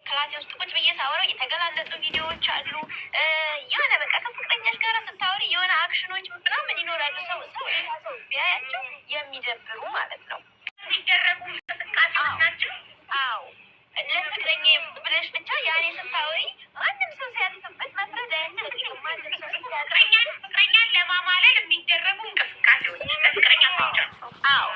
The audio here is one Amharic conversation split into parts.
ክላሴ ውስጥ ቁጭ ብዬ ሳወራው የተገላለጡ ቪዲዮዎች አሉ። የሆነ በቃ ከፍቅረኛሽ ጋር ስታወሪ የሆነ አክሽኖች ምናምን ይኖራሉ። ሰው ሌላ ሰው ቢያያቸው የሚደብሩ ማለት ነው። የሚደረጉ እንቅስቃሴዎች ናቸው። አዎ ለፍቅረኛ ብለሽ ብቻ ያኔ ስታወሪ ማንም ሰው ሲያልፍበት መፍረድ አያስፈልግም። ማንም ሰው ፍቅረኛን ለማማለል የሚደረጉ እንቅስቃሴዎች ለፍቅረኛ ብቻ። አዎ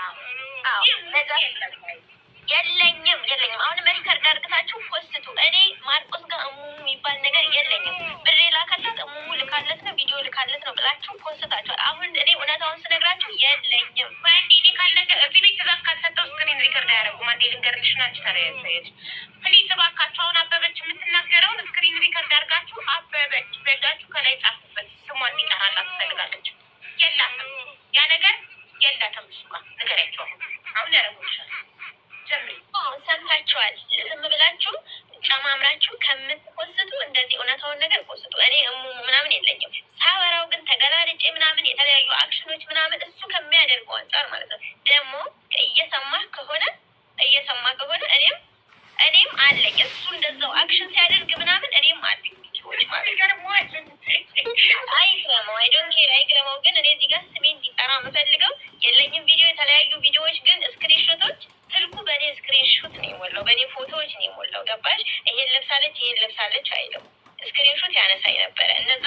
የለኝም። አሁንም ሪከርድ አድርጋችሁ ፖስቱ። እኔ ማርቆስ ጋር እሙሙ የሚባል ነገር የለኝም። ብሬ ላካለት እሙሙ ልካለት ነው ቪዲዮ ልካለት ነው ብላችሁ ፖስታችኋል። አሁን እኔ እውነታውን ስነግራችሁ የለኝም። እኔ ካለቀ እዚህ ቤት ትእዛዝ ካልሰጠው ስክሪን ሪከርድ አያደርጉም። አንዴ ልንገርልሽ ናች ተለያየች። ፕሊዝ እባካችሁ አሁን አበበች የምትናገረውን ስክሪን ሪከርድ አድርጋችሁ አበበች በእጃችሁ ከላይ ጻፉበት። ስሟ እንዲጠራላት ትፈልጋለች። የላትም፣ ያ ነገር የላትም። እሱ ጋር ንገሪያቸው። አሁን ያደረጉልሻል። ሰምታችኋል። ዝም ብላችሁ ጨማምራችሁ ከምትፖስቱ እንደዚህ እውነታውን ነገር ፖስቱ። እኔ እሙሙ ምናምን የለኝም። ሳወራው ግን ተገላልጬ ምናምን የተለያዩ አክሽኖች ምናምን እሱ ከሚያደርገው አንጻር ማለት ነው። ደግሞ እየሰማህ ከሆነ እኔም አለኝ። እሱ እንደዛው አክሽን ሲያደርግ ምናምን እኔም አለኝ። አይግረመው አይግረመው። ግን እኔ እዚህ ጋር ስሜ እንዲጠራ የምፈልገው የለኝም። የተለያዩ ቪዲዮዎች ግን ስክሪንሾቶች ስልኩ በእኔ ስክሪንሾት ነው የሞላው፣ በእኔ ፎቶዎች ነው የሞላው። ገባሽ? ይሄን ለብሳለች አይልም። ስክሪንሾት ያነሳኝ ነበረ። እነዛ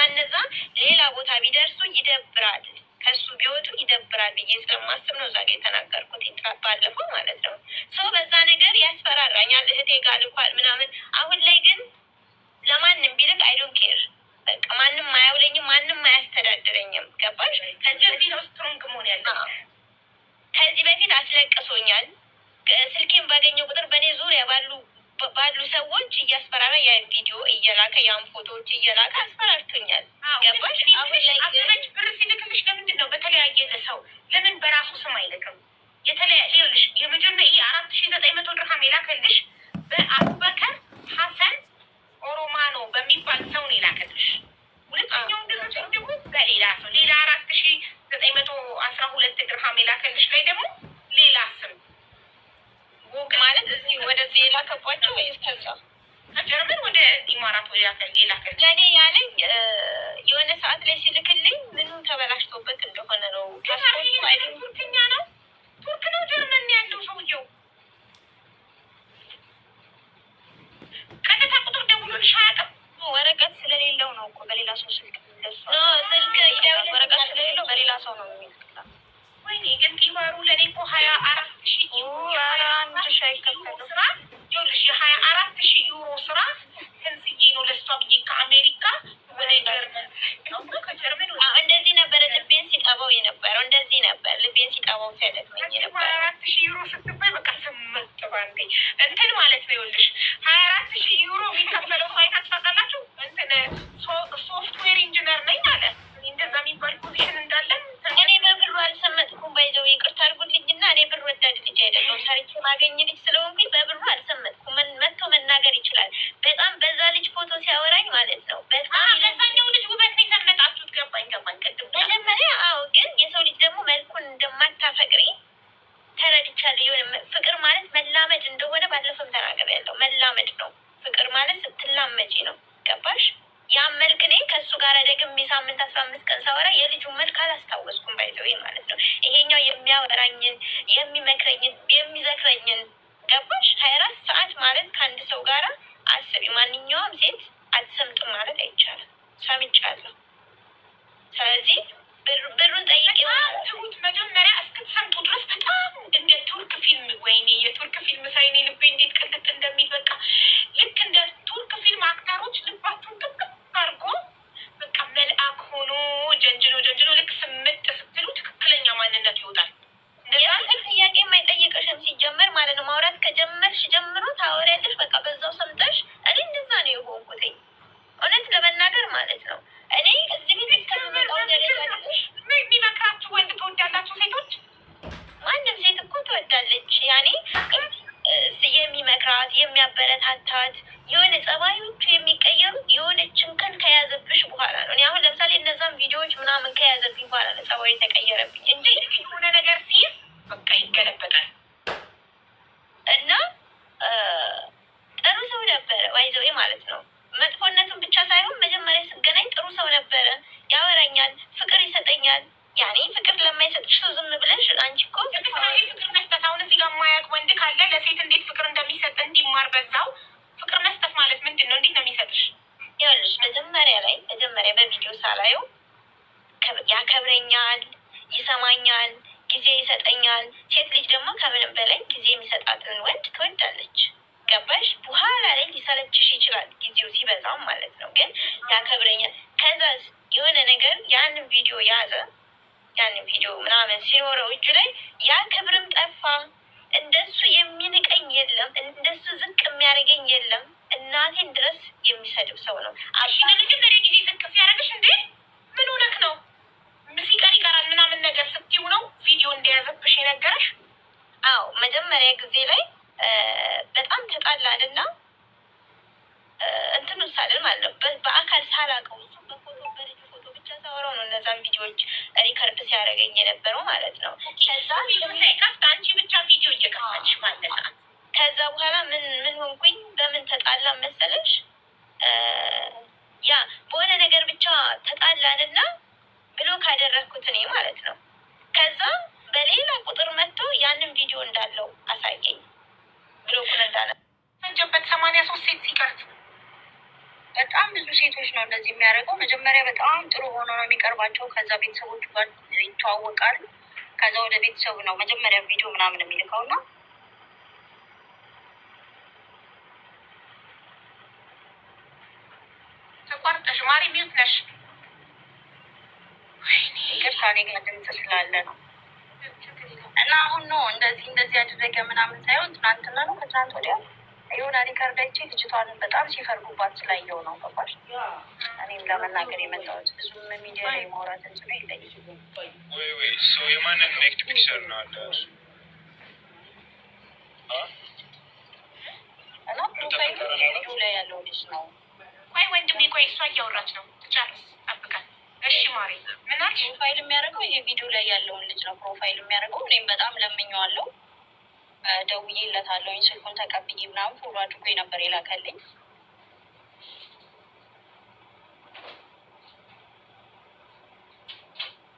ሌላ ቦታ ቢደርሱ ይደብራል፣ ከሱ ቢወጡ ይደብራል ብዬ ስለማስብ ነው እዛ ጋ የተናገርኩት ባለፈው ማለት ነው። ሰው በዛ ነገር ያስፈራራኛል። እህቴ ጋር ልኳል ምናምን። አሁን ላይ ግን ለማንም ቢልክ አይዶን ኬር። በቃ ማንም አያውለኝም፣ ማንም አያስተዳድረኝም። ገባሽ? ከዚህ በፊት ስትሮንግ መሆን ያለ ከዚህ በፊት አስለቅሶኛል። ስልኬን ባገኘው ቁጥር በእኔ ዙሪያ ባሉ ሰዎች እያስፈራራ ያን ቪዲዮ እየላከ ያን ፎቶዎች እየላከ አስፈራርቶኛል። ገባሽ? አሁን ላይ ብር ሲልክልሽ ለምንድን ነው በተለያየ ሰው ለምን በራሱ ስም አይልክም? ሌሎች የመጀመሪያ 4900 ድርሃም የላከልሽ በአቡበከር ሀሰን ኦሮማኖ በሚባል ሰው ነው የላከልሽ። ሁለተኛውን ደግሞ በሌላ ሰው ሌላ 4912 ድርሃም የላከልሽ ላይ ደግሞ ሌላ ስም ማለት እዚህ ወደዚህ የላከባቸው ወይስ ከዛ ከጀርመን ወደ ኢማራት ወደ የላከልኝ? ለእኔ ያለኝ የሆነ ሰዓት ላይ ሲልክልኝ ምኑ ተበላሽቶበት እንደሆነ ነው። ቱርክኛ ነው፣ ቱርክ ነው፣ ጀርመን ያለው ሰውየው። ቀጥታ ቁጥር ደውሎልሽ አያውቅም? ወረቀት ስለሌለው ነው እኮ በሌላ ሰው ስልክ ስልክ ወረቀት ስለሌለው በሌላ ሰው ነው የሚልክላት። ወይኔ ግን ጢማሩ ለእኔ እኮ 24,000 ስራ ይኸውልሽ፣ የ24,000 ዩሮ ስራ ህንስዬ ነው ለእሷ ብዬ ከአሜሪካ ወደ ጀርመን ከጀርመን እንደዚህ ነበረ ልቤን ሲጠባው የነበረው። እንደዚህ ነበር ልቤን ሲጠባው ሲያደግመኝ የነበረ። 24,000 ዩሮ ስትባይ በቃ ስምንት ባንዴ እንትን ማለት ነው። ይኸውልሽ 24,000 ዩሮ የሚከፈለው ሳይታች ታውቃላችሁ? እንትን ሶፍትዌር ኢንጂነር ነኝ አለ። እንደዛ የሚባል ፖዚሽን እንዳለን እኔ በብሩ አልሰመጥኩም። ባይዘው ይቅርታ አድርጉልኝና እኔ ብር ወዳድ ልጅ አይደለሁም። ሰርቼ ማገኝ ልጅ ስለሆንኩኝ በብሩ አልሰመጥኩም። መጥቶ መናገር ይችላል። በጣም በዛ ልጅ ፎቶ ሲያወራኝ ማለት ነው። በጣም ለዛኛው ልጅ ውበት ነው የሰመጣችሁት። ገባኝ ቅድም መጀመሪያ። አዎ፣ ግን የሰው ልጅ ደግሞ መልኩን እንደማታፈቅሪ ተረድቻለሁ። የሆነ ፍቅር ማለት መላመድ እንደሆነ ባለፈው ተናግሬያለሁ። መላመድ ነው ፍቅር ማለት፣ ስትላመጂ ነው። ገባሽ? ያን መልክ እኔ ከእሱ ጋር ደግሜ ሳምንት 15 ቀን ሳወራ የልጁን መልክ አላስታወስኩም። ባይዘው ማለት ነው። ይሄኛው የሚያወራኝን፣ የሚመክረኝን፣ የሚዘክረኝን ገባሽ? 24 ሰዓት ማለት ከአንድ ሰው ጋር አስቢ። ማንኛውም ሴት አትሰምጥም ማለት አይቻልም። ሰምቻለሁ። ስለዚህ ብሩን ጠይቄ ትሁት መጀመሪያ እስክትሰምጡ ድረስ በጣም እንደ ቱርክ ፊልም፣ ወይኔ የቱርክ ፊልም ሳይኔ ልቤ እንዴት ቅልጥ እንደሚል በቃ ልክ እንደ ቱርክ ፊልም አክተሮች ልባችሁን ጥቅም አድርጎ በቃ መልአክ ሆኖ ጀንጅኖ ልክ ስምጥ ስትሉ ትክክለኛ ማንነት ይወጣል። ጥያቄ የማይጠይቅሽም ሲጀመር ማለት ነው። ማውራት ከጀመርሽ ጀምሮ ታወሪያለሽ። በቃ በዛው ሰምጠሽ። እኔ እንደዛ ነው የሆንኩትኝ እውነት ለመናገር ማለት ነው። እኔ እዚህ ቤት ከመጣው ደረጃ የሚመክራችሁ ወንድ ትወዳላችሁ ሴቶች? ማንም ሴት እኮ ትወዳለች። ያኔ የሚመክራት የሚያበረታታት የሆነ ጸባዮቹ የሚቀየሩት የሆነ ጭንቀት ከያዘብሽ በኋላ ነው። እኔ አሁን ለምሳሌ እነዛም ቪዲዮዎች ምናምን ከያዘብኝ በኋላ ነው ጸባዩ የተቀየረብኝ እንጂ የሆነ ነገር ሲይዝ በቃ ይገለበጣል። እና ጥሩ ሰው ነበረ። ማለት ነው። መጥፎነቱን ብቻ ሳይሆን መጀመሪያ ስገናኝ ጥሩ ሰው ነበረ፣ ያወራኛል፣ ፍቅር ይሰጠኛል። ያኔ ፍቅር ለማይሰጥሽ ሰው ዝም ብለሽ አንቺ እኮ ፍቅር መስጠት አሁን እዚህ ጋር የማያውቅ ወንድ ካለ ለሴት እንዴት ፍቅር እንደሚሰጥ እንዲማር በዛው ፍቅር መስጠት ማለት ምንድን ነው? እንዴት ነው የሚሰጥሽ? ይኸውልሽ መጀመሪያ በቪዲዮ ሳላየው ያከብረኛል፣ ይሰማኛል፣ ጊዜ ይሰጠኛል። ሴት ልጅ ደግሞ ከምንም በላይ ጊዜ የሚሰጣትን ወንድ ትወዳለች። ገባሽ? በኋላ ላይ ሊሰለችሽ ይችላል ጊዜው ሲበዛም ማለት ነው። ግን ያከብረኛል። ከዛ የሆነ ነገር ያንን ቪዲዮ ያዘ። ያንን ቪዲዮ ምናምን ሲኖረው እጁ ላይ ያ ክብርም ጠፋ። እንደሱ የሚንቀኝ የለም፣ እንደሱ ዝቅ የሚያደርገኝ የለም። እናቴን ድረስ የሚሰድብ ሰው ነው። ለመጀመሪያ ጊዜ ዝቅ ሲያደርግሽ እንዴ ምን ሆነክ ነው? ሲቀር ይቀራል ምናምን ነገር ስትይው ነው ቪዲዮ እንደያዘብሽ የነገረሽ? አዎ መጀመሪያ ጊዜ ላይ በጣም ተጣላንና እንትኑ ሳልን ማለት ነው። በአካል ሳላውቀው እሱ በፎቶ በልጁ ፎቶ ብቻ ሳወራው ነው እነዛን ቪዲዮዎች ሪከርድ ሲያደርገኝ የነበረው ማለት ነው። ከዛ ሳይከፍት አንቺ ብቻ ቪዲዮ እየከፈትሽ ማለት ነው። ከዛ በኋላ ምን ሆንኩኝ? በምን ተጣላ መሰለሽ? ያ በሆነ ነገር ብቻ ተጣላንና ብሎክ አደረግኩት እኔ ማለት ነው። ከዛ በሌላ ቁጥር መጥቶ ያንን ቪዲዮ እንዳለው አሳየኝ። ብሎኩን እንዳለ ፈጀበት 83 ሴት ሲቀርት በጣም ብዙ ሴቶች ነው እንደዚህ የሚያደርገው። መጀመሪያ በጣም ጥሩ ሆኖ ነው የሚቀርባቸው። ከዛ ቤተሰቦቹ ጋር ይተዋወቃሉ። ከዛ ወደ ቤተሰቡ ነው መጀመሪያ ቪዲዮ ምናምን የሚልከው እና ተቋርጠሽ ማሪ ሚዩት ነሽ። ይቅርታ እኔ ጋር ድምፅ ስላለ ነው። እና አሁን ነው እንደዚህ ያደረገ ምናምን ሳይሆን ትናንትና ነው ከትናንት ወዲያ የሆነ ሪከርድ አይቼ ልጅቷን በጣም ሲፈርጉባት ስላየው ነው። ገባሽ? እኔም ለመናገር የመጣሁት ብዙም ሚዲያ ላይ ማውራት እንትኑ የለኝም። የማንን ኔክድ ፒክቸር ነው አለ እና ፕሮፋይሉ ቪዲዮ ላይ ያለው ልጅ ነው። ቆይ ወንድሜ ቆይ እሷ እያወራች ነው። ትጨርስ ጠብቃል። እሺ ማሪ ምናል ፕሮፋይል የሚያደርገው ይሄ ቪዲዮ ላይ ያለውን ልጅ ነው ፕሮፋይል የሚያደርገው። እኔም በጣም ለምኜዋለሁ፣ ደውዬለታለሁኝ፣ ስልኩን ተቀብዬ ምናምን ፎሎ አድርጎ ነበር የላከልኝ።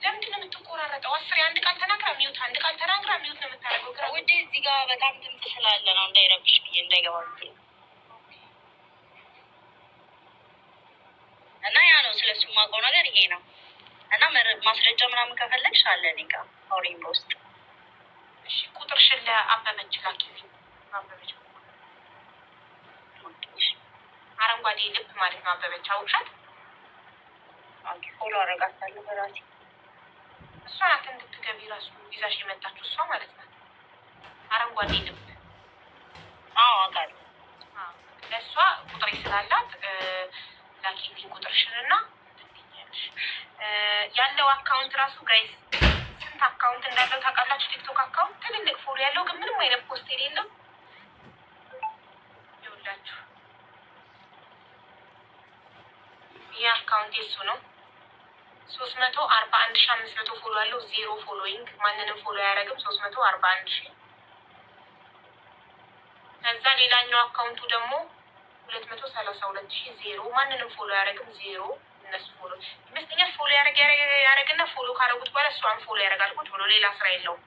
ለምንድን ነው የምትቆራረጠው? አስሬ አንድ ቃል ተናግራ ሚዩት፣ አንድ ቃል ተናግራ ሚዩት ነው የምታደርገው። ውዴ እዚህ ጋር በጣም ድምፅ ስላለ ነው እንዳይረብሽ ብዬ እንዳይገባ ብዬ እና ያ ነው ስለሱ የማውቀው ነገር ይሄ ነው። እና ማስረጃ ምናምን ከፈለግሽ አለ እኔ ጋር አውሪኝ በውስጥ። እሺ ቁጥርሽን ለአበበች ላኪልኝ። አበበች አረንጓዴ ልብ ማለት ነው። አበበች አውቅሻት? ፎሎ አረጋታለሁ በራሴ። እሷ ናት እንድትገቢ ራሱ ይዛሽ የመጣችው እሷ ማለት ናት። አረንጓዴ ልብ አውቃለሁ። ለእሷ ቁጥሬ ስላላት ላኪልኝ ቁጥርሽን እና ያለው አካውንት ራሱ ጋይስ ስንት አካውንት እንዳለው ታውቃላችሁ? ቲክቶክ አካውንት ትልልቅ ፎሎ ያለው ግን ምንም አይነት ፖስት የሌለው ይኸውላችሁ፣ ይህ አካውንት የሱ ነው። 341,500 ፎሎ ያለው፣ ዜሮ ፎሎዊንግ፣ ማንንም ፎሎ አያደርግም። 341,000 ከዛ ሌላኛው አካውንቱ ደግሞ 232,000 ዜሮ፣ ማንንም ፎሎ አያደርግም። ዜሮ እነሱ ፎሎ ይመስለኛል ፎሎ ያደረግና ፎሎ ካደረጉት በኋላ እሷን ፎሎ ያደርጋል ቁጭ ብሎ፣ ሌላ ስራ የለውም።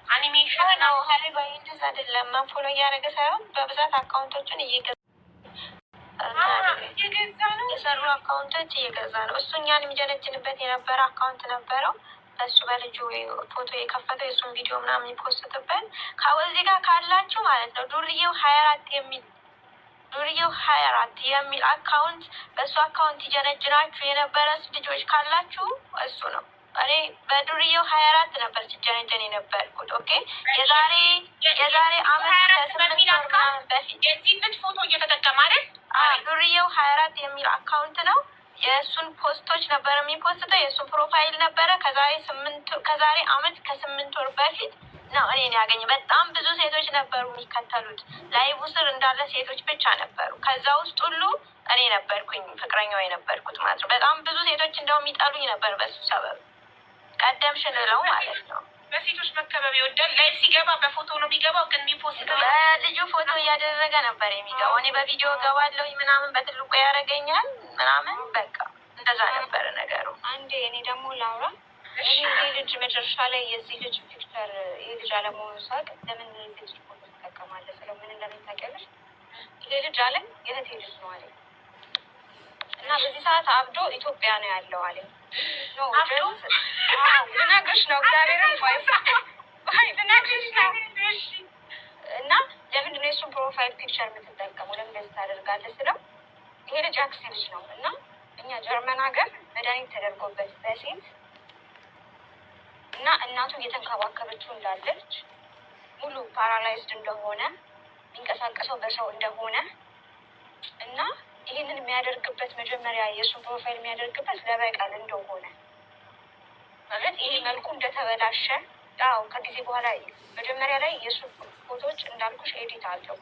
አኒሜሽን ነው ሀቢባይ፣ እንደዛ አይደለም። ፎሎ እያደረገ ሳይሆን በብዛት አካውንቶችን እየገዛ ነው፣ የሰሩ አካውንቶች እየገዛ ነው። እሱ እኛን የሚጀነጅንበት የነበረ አካውንት ነበረው። እሱ በልጁ ፎቶ የከፈተው የእሱን ቪዲዮ ምናምን የሚፖስትበት ከዚህ ጋር ካላችሁ ማለት ነው ዱርዬው 24 የሚል አካውንት በእሱ አካውንት ይጀነጅናችሁ የነበረ ልጆች ካላችሁ እሱ ነው። እኔ በዱርዬው 24 ነበር ሲጀነጀን የነበርኩት። ኦኬ የዛሬ አመት ከ8 ወር በፊት የዚህ ልጅ ፎቶ እየተጠቀመ አይደል? ዱርዬው 24 የሚል አካውንት ነው። የእሱን ፖስቶች ነበር የሚፖስተው፣ የእሱን ፕሮፋይል ነበረ። ከዛሬ አመት ከ8 ወር በፊት ነው እኔን ያገኘ። በጣም ብዙ ሴቶች ነበሩ የሚከተሉት። ላይቭ ስር እንዳለ ሴቶች ብቻ ነበሩ። ከዛ ውስጥ ሁሉ እኔ ነበርኩኝ ፍቅረኛው የነበርኩት ማለት ነው። በጣም ብዙ ሴቶች እንደውም ይጠሉኝ ነበር በሱ ሰበብ። ቀደምሽን እለው ማለት ነው። በሴቶች መከበብ ይወዳል። ላይ ሲገባ በፎቶ ነው የሚገባው፣ ግን የሚፖስተው ልጁ ፎቶ እያደረገ ነበር የሚገባው። እኔ በቪዲዮ ገባለሁ ምናምን በትልቁ ያደርገኛል ምናምን በቃ እንደዛ ነበረ ነገሩ። አንዴ እኔ ደግሞ ላውራ ይህ ልጅ መጨረሻ ላይ የዚህ ልጅ ፒክቸር ይህ ልጅ አለመሆኑ ሳቅ ለምን ልጅ ፎቶ ትጠቀማለህ ስለው ምን እንደምታውቂያለሽ ይሄ ልጅ አለኝ የእህቴ ልጅ ነው አለኝ እና በዚህ ሰዓት አብዶ ኢትዮጵያ ነው ያለው አለኝ። ልነግርሽ ነው እግዚአብሔርን ልነግርሽ ነው እና ለምንድን ነው የእሱን ፕሮፋይል ፒክቸር የምትጠቀመው ለምን እንደዚህ ታደርጋለህ ስለው ይሄ ልጅ አክስቴ ልጅ ነው እና እኛ ጀርመን ሀገር መድኃኒት ተደርጎበት በሴት እና እናቱ እየተንከባከበችው እንዳለች ሙሉ ፓራላይዝድ እንደሆነ የሚንቀሳቀሰው በሰው እንደሆነ እና ይህንን የሚያደርግበት መጀመሪያ የእሱን ፕሮፋይል የሚያደርግበት ለበቀል እንደሆነ ማለት ይሄ መልኩ እንደተበላሸ ያው ከጊዜ በኋላ መጀመሪያ ላይ የእሱ ፎቶዎች እንዳልኩሽ ኤዲት አለው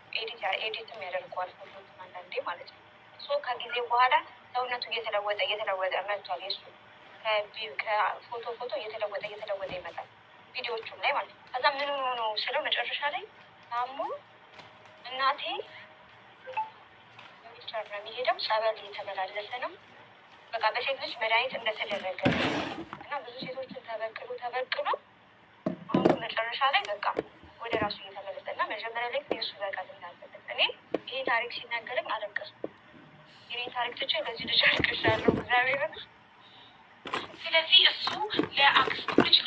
ኤዲትም ያደርገዋል ፎቶች አንዳንዴ ማለት ነው። ሶ ከጊዜ በኋላ ሰውነቱ እየተለወጠ መጥቷል። የእሱ ከፎቶ እየተለወጠ ይመጣል ቪዲዮቹም ላይ ማለት ነው። ከዛ ምን ሆኖ ነው ስለው መጨረሻ ላይ ታሞ እናቴ ዊልቸር ነው የሚሄደው ጸበል እየተመላለሰ ነው በቃ በሴት ልጅ መድኃኒት እንደተደረገ እና ብዙ ሴቶችን ተበቅሎ አሁን መጨረሻ ላይ በቃ ወደ ራሱ እየተመለሰ እና መጀመሪያ ላይ የእሱ በቀል እንዳለበት እኔ ይሄ ታሪክ ሲናገርም አለቀስኩ። የኔ ታሪክ ትቼ ለዚህ ልጅ አልቅሻለሁ እግዚአብሔርን። ስለዚህ እሱ ለአክስቱ ልጅ